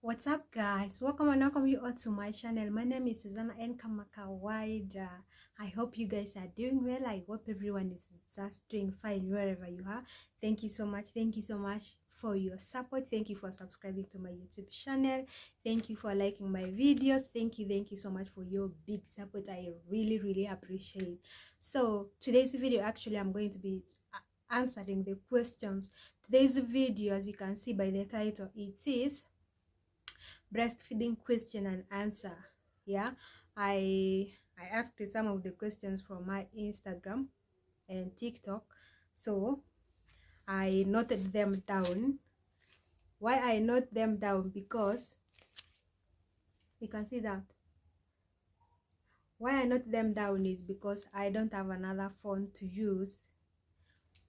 What's up, guys? Welcome you all to my channel. My name is Susanna N. Kamakawaida. I hope you guys are doing well. I hope everyone is just doing fine wherever you are. Thank you so much for your support. Thank you for subscribing to my YouTube channel. Thank you for liking my videos. Thank you so much for your big support. I really appreciate. So today's video, actually, I'm going to be answering the questions. Today's video, as you can see by the title, it is breastfeeding question and answer. Yeah, I asked some of the questions from my Instagram and TikTok, so I noted them down. Why I note them down? Because you can see that. Why I note them down is because I don't have another phone to use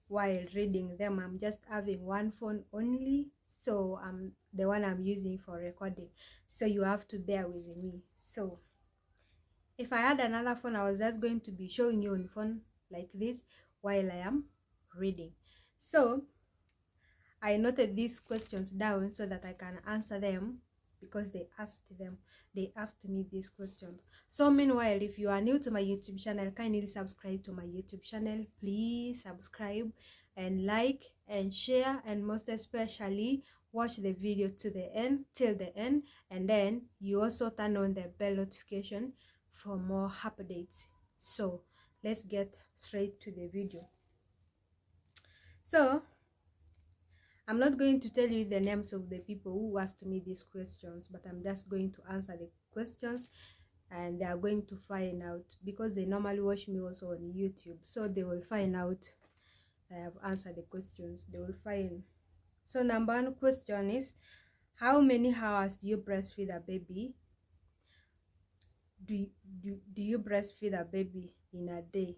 while reading them. I'm just having one phone only, so the one I'm using for recording, so you have to bear with me. So if I had another phone, I was just going to be showing you on phone like this while I am reading. So I noted these questions down so that I can answer them, because they asked me these questions. So meanwhile, if you are new to my YouTube channel, kindly subscribe to my YouTube channel. Please subscribe and like and share, and most especially watch the video to the end, till the end, and then you also turn on the bell notification for more updates. So let's get straight to the video. So I'm not going to tell you the names of the people who asked me these questions, but I'm just going to answer the questions, and they are going to find out, because they normally watch me also on YouTube, so they will find out I have answered the questions. They will find. So number one question is, how many hours do you breastfeed a baby? Do you breastfeed a baby in a day?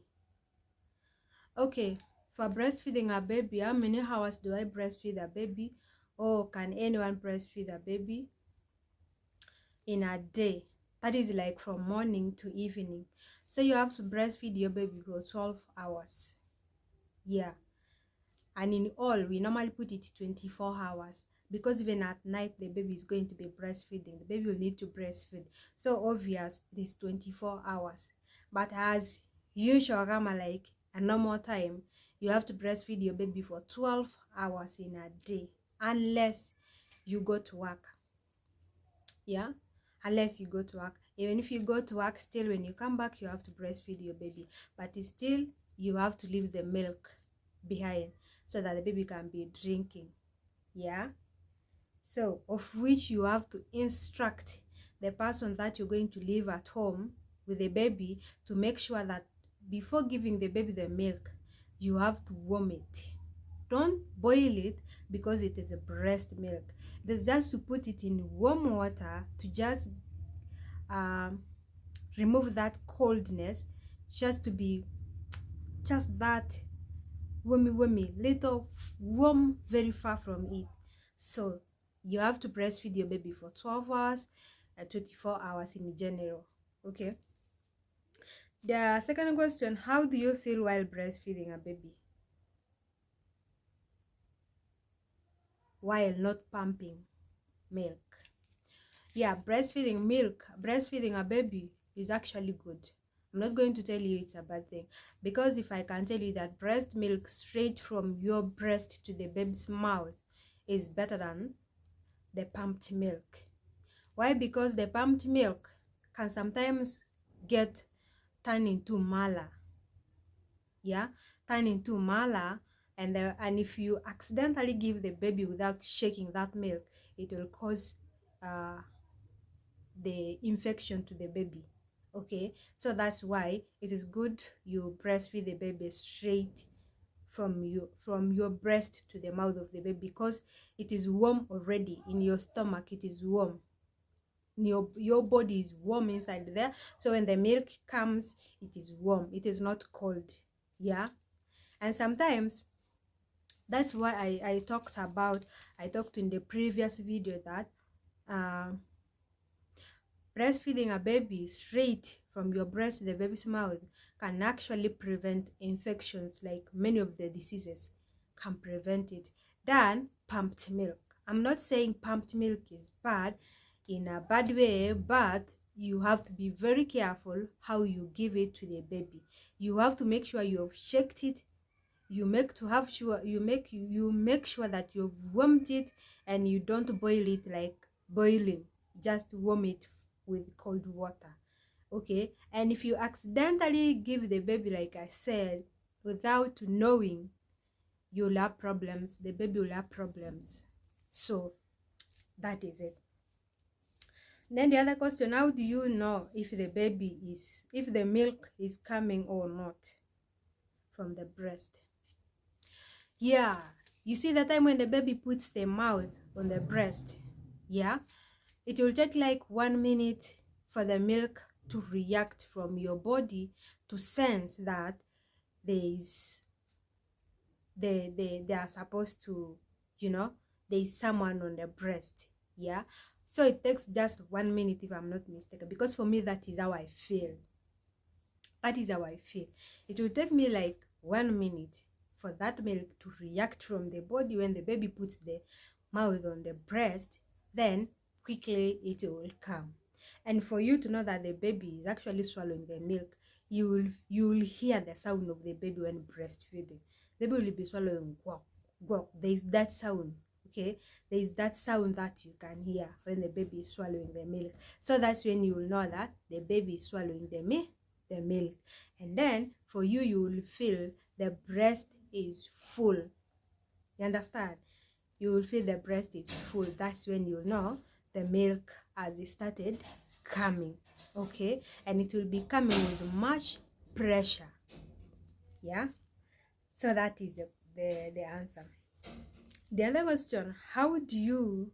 Okay, for breastfeeding a baby, how many hours do I breastfeed a baby, or can anyone breastfeed a baby in a day? That is like from morning to evening. So you have to breastfeed your baby for 12 hours. Yeah, and in all, we normally put it 24 hours, because even at night the baby is going to be breastfeeding. The baby will need to breastfeed, so obvious it is 24 hours. But as usual, like a normal time, you have to breastfeed your baby for 12 hours in a day, unless you go to work. Yeah, unless you go to work. Even if you go to work, still when you come back, you have to breastfeed your baby, but still you have to leave the milk behind so that the baby can be drinking. Yeah, so of which you have to instruct the person that you're going to leave at home with the baby to make sure that before giving the baby the milk, you have to warm it. Don't boil it, because it is a breast milk. It is just to put it in warm water to just remove that coldness, just to be just that warmy, little warm, very far from it. So you have to breastfeed your baby for 12 hours and 24 hours in general. Okay, the second question, how do you feel while breastfeeding a baby while not pumping milk? Yeah, breastfeeding a baby is actually good. I'm not going to tell you it's a bad thing, because if I can tell you that breast milk straight from your breast to the baby's mouth is better than the pumped milk. Why? Because the pumped milk can sometimes get turned into mala. Yeah, turn into mala, and if you accidentally give the baby without shaking that milk, it will cause the infection to the baby. Okay, so that's why it is good you breastfeed the baby straight from your breast to the mouth of the baby, because it is warm already in your stomach. It is warm, your body is warm inside there, so when the milk comes, it is warm, it is not cold. Yeah, and sometimes that's why I talked in the previous video that breastfeeding a baby straight from your breast to the baby's mouth can actually prevent infections, like many of the diseases can prevent it, than pumped milk. I'm not saying pumped milk is bad in a bad way, but you have to be very careful how you give it to the baby. You have to make sure you have shaked it. You make sure that you've warmed it, and you don't boil it like boiling. Just warm it with cold water. Okay, and if you accidentally give the baby, like I said, without knowing, you'll have problems. The baby will have problems. So that is it. Then the other question, how do you know if the milk is coming or not from the breast? Yeah, you see the time when the baby puts the mouth on the breast, yeah, it will take like 1 minute for the milk to react from your body to sense that they are supposed to, there is someone on the breast. Yeah, so it takes just 1 minute, if I'm not mistaken, because for me that is how I feel. It will take me like 1 minute for that milk to react from the body when the baby puts the mouth on the breast. Then quickly it will come. And for you to know that the baby is actually swallowing the milk, you will hear the sound of the baby when breastfeeding. The baby will be swallowing guac, guac. There is that sound. Okay, there is that sound that you can hear when the baby is swallowing the milk. So that's when you will know that the baby is swallowing the milk. And then for you, you will feel the breast is full. You understand? You will feel the breast is full. That's when you know the milk has started coming. Okay, and it will be coming with much pressure. Yeah, so that is the answer. The other question, how do you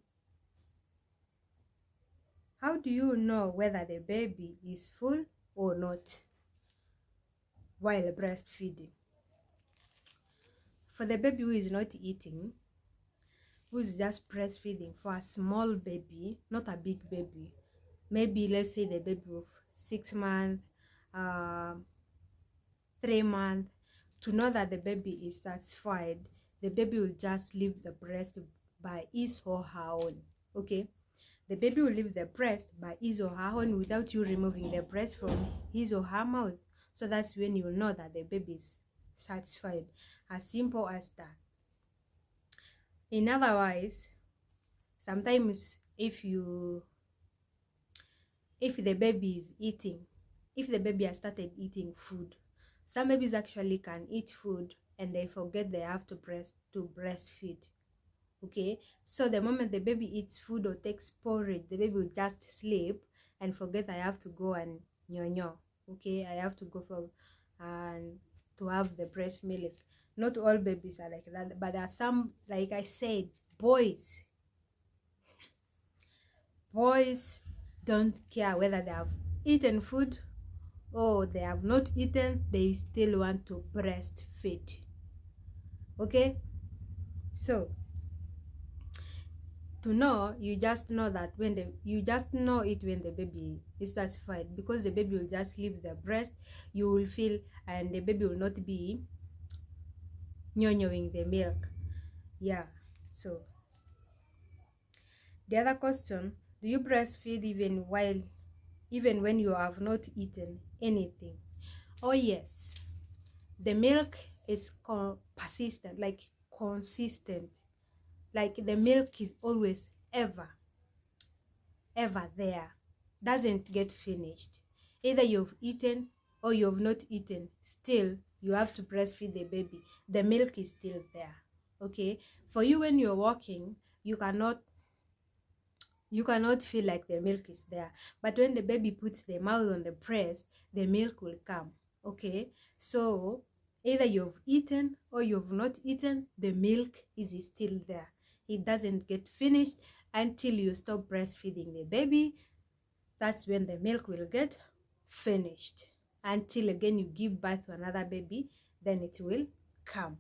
know whether the baby is full or not while breastfeeding? For the baby who is not eating, who is just breastfeeding, for a small baby, not a big baby, maybe let's say the baby of 6 months, 3 months, to know that the baby is satisfied, the baby will just leave the breast by his or her own. Okay, the baby will leave the breast by his or her own without you removing the breast from his or her mouth. So that's when you will know that the baby is satisfied. As simple as that. In otherwise, sometimes if the baby is eating, if the baby has started eating food, some babies actually can eat food and they forget they have to breastfeed. Okay, so the moment the baby eats food or takes porridge, the baby will just sleep and forget, I have to go and nyonyo. Okay, I have to go for and to have the breast milk. Not all babies are like that, but there are some, like I said, boys don't care whether they have eaten food or they have not eaten, they still want to breastfeed. Okay, so to know, you just know that when the baby is satisfied, because the baby will just leave the breast, you will feel, and the baby will not be nyonyoing the milk. Yeah, so the other question, do you breastfeed even when you have not eaten anything? Oh yes, the milk is persistent, like consistent, like the milk is always ever there, doesn't get finished. Either you've eaten or you've not eaten, still you have to breastfeed the baby. The milk is still there. Okay, for you, when you're walking, you cannot feel like the milk is there, but when the baby puts the mouth on the breast, the milk will come. Okay, so either you've eaten or you've not eaten, the milk is still there. It doesn't get finished until you stop breastfeeding the baby. That's when the milk will get finished. Until again you give birth to another baby, then it will come.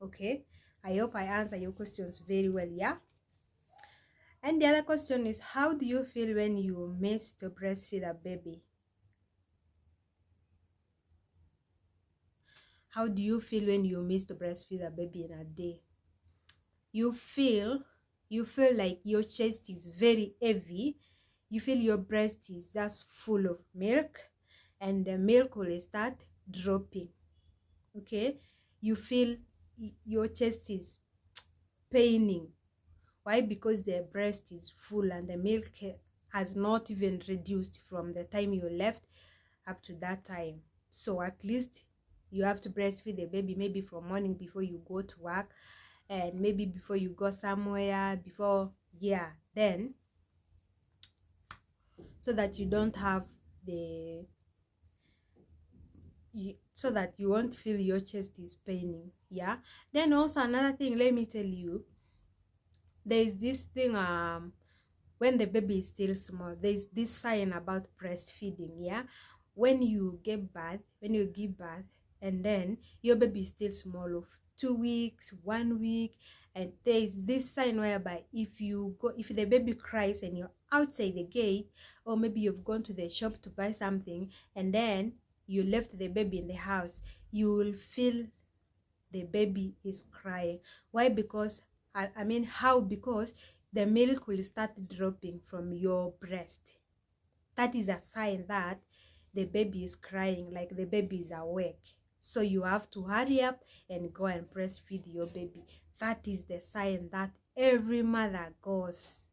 Okay, I hope I answer your questions very well. Yeah. And the other question is, how do you feel when you miss to breastfeed a baby? How do you feel when you miss to breastfeed a baby in a day? You feel you feel like your chest is very heavy, you feel your breast is just full of milk, and the milk will start dropping. Okay, you feel your chest is paining. Why? Because the breast is full and the milk has not even reduced from the time you left up to that time. So at least you have to breastfeed the baby maybe from morning before you go to work, and maybe before you go somewhere, before, yeah, then, so that you don't have the so that you won't feel your chest is paining. Yeah. Then also another thing, let me tell you, there is this thing, when the baby is still small, there's this sign about breastfeeding. Yeah, when you give birth, and then your baby is still small, of 2 weeks, 1 week, and there's this sign whereby if the baby cries and you're outside the gate, or maybe you've gone to the shop to buy something and then you left the baby in the house, you will feel the baby is crying. Why? Because I mean, how? Because the milk will start dropping from your breast. That is a sign that the baby is crying, like the baby is awake. So you have to hurry up and go and breastfeed your baby. That is the sign that every mother knows.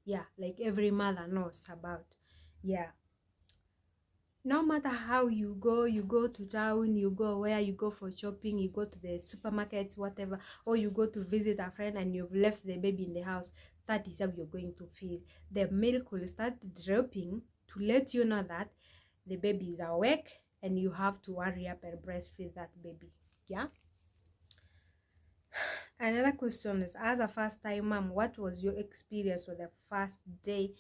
Yeah, like every mother knows about. Yeah, no matter how you go to town, you go where, you go for shopping, you go to the supermarkets, whatever, or you go to visit a friend and you've left the baby in the house, that is how you're going to feel. The milk will start dropping to let you know that the baby is awake and you have to hurry up and breastfeed that baby. Yeah. Another question is, as a first time mom, what was your experience with the first day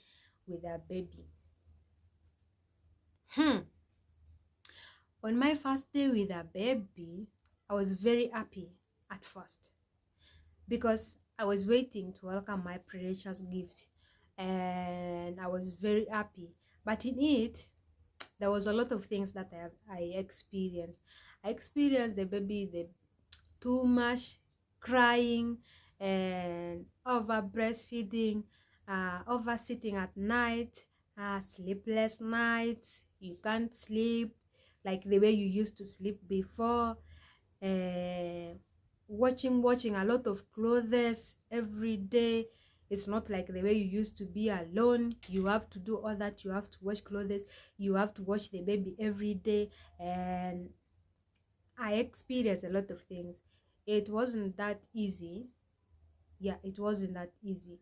with a baby? On my first day with a baby, I was very happy at first because I was waiting to welcome my precious gift, and I was very happy. But in it, there was a lot of things that I experienced. I experienced the baby, the too much crying and over breastfeeding, over sitting at night, sleepless nights. You can't sleep like the way you used to sleep before. Watching a lot of clothes every day. It's not like the way you used to be alone. You have to do all that. You have to wash clothes. You have to wash the baby every day. And I experienced a lot of things. It wasn't that easy. Yeah, it wasn't that easy.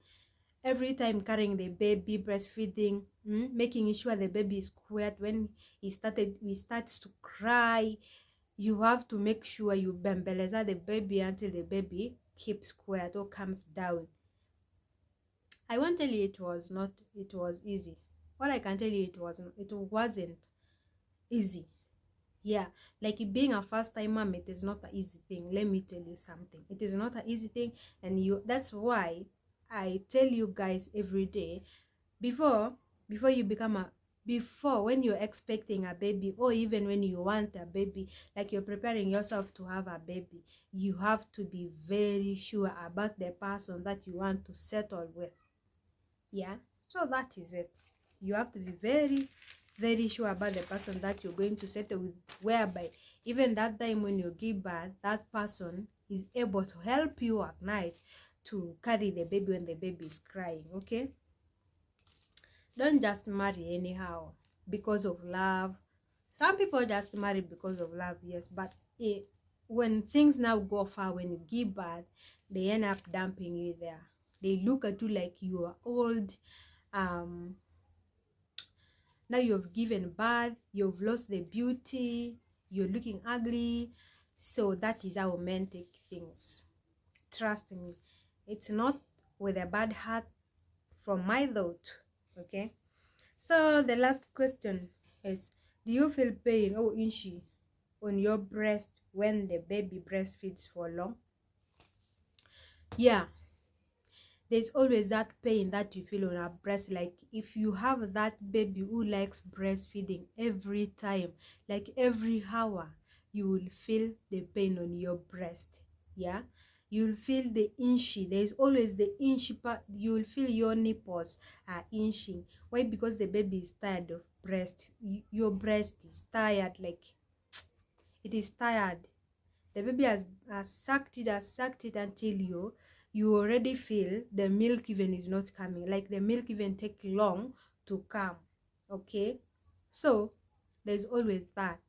Every time carrying the baby, breastfeeding, making sure the baby is quiet. When he starts to cry, you have to make sure you bembeleza the baby until the baby keeps quiet or calms down. I won't tell you it was easy. What I can tell you, it wasn't easy. Yeah, like being a first time mom, it is not an easy thing. Let me tell you something. It is not an easy thing, and that's why I tell you guys every day, before you become before when you're expecting a baby, or even when you want a baby, like you're preparing yourself to have a baby, you have to be very sure about the person that you want to settle with. Yeah, so that is it. You have to be very, very sure about the person that you're going to settle with, whereby even that time when you give birth, that person is able to help you at night to carry the baby when the baby is crying. Okay, don't just marry anyhow because of love. Some people just marry because of love, yes, but when things now go far, when you give birth, they end up dumping you there. They look at you like you are old. Now you've given birth, you've lost the beauty, you're looking ugly. So that is how men take things. Trust me, it's not with a bad heart from my thought. Okay, so the last question is, do you feel pain or itchy on your breast when the baby breastfeeds for long? Yeah, there's always that pain that you feel on our breast. Like if you have that baby who likes breastfeeding every time, like every hour, you will feel the pain on your breast. Yeah, you'll feel the inchy. There's always the inchy part. You will feel your nipples are inching. Why? Because the baby is tired of breast. Your breast is tired, like it is tired. The baby has sucked it until you already feel the milk even is not coming. Like the milk even take long to come. Okay, so there's always that.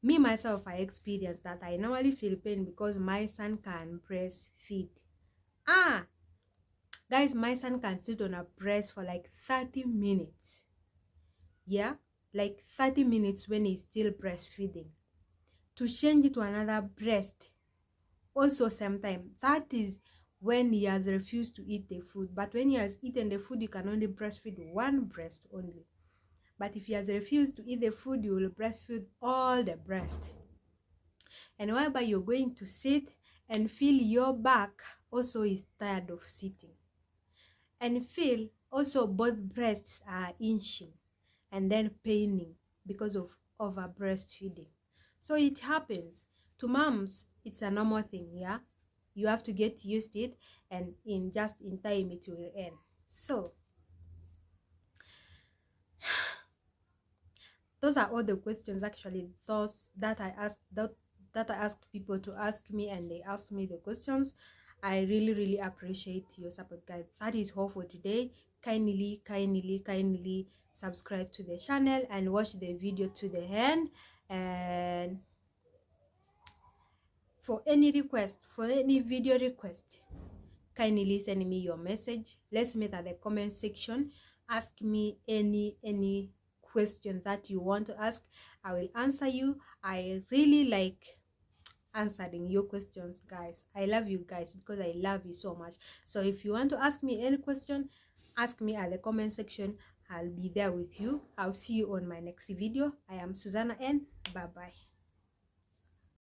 Me myself, I experienced that. I normally feel pain because my son can breastfeed. Guys, my son can sit on a breast for like 30 minutes. Yeah, like 30 minutes when he's still breastfeeding. To change it to another breast, also sometimes that is when he has refused to eat the food. But when he has eaten the food, you can only breastfeed one breast only. But if he has refused to eat the food, you will breastfeed all the breast. And whereby you're going to sit and feel your back also is tired of sitting, and feel also both breasts are inching and then paining because of over breastfeeding. So it happens to moms. It's a normal thing. Yeah, you have to get used to it, and in time it will end. So those are all the questions, actually, those that I asked, that I asked people to ask me, and they asked me the questions. I really appreciate your support, guys. That is all for today. Kindly subscribe to the channel and watch the video to the end. And for any video request, kindly send me your message. Let's meet at the comment section. Ask me any question that you want to ask. I will answer you. I really like answering your questions, guys. I love you guys because I love you so much. So if you want to ask me any question, ask me at the comment section. I'll be there with you. I'll see you on my next video. I am Susanna N. Bye bye.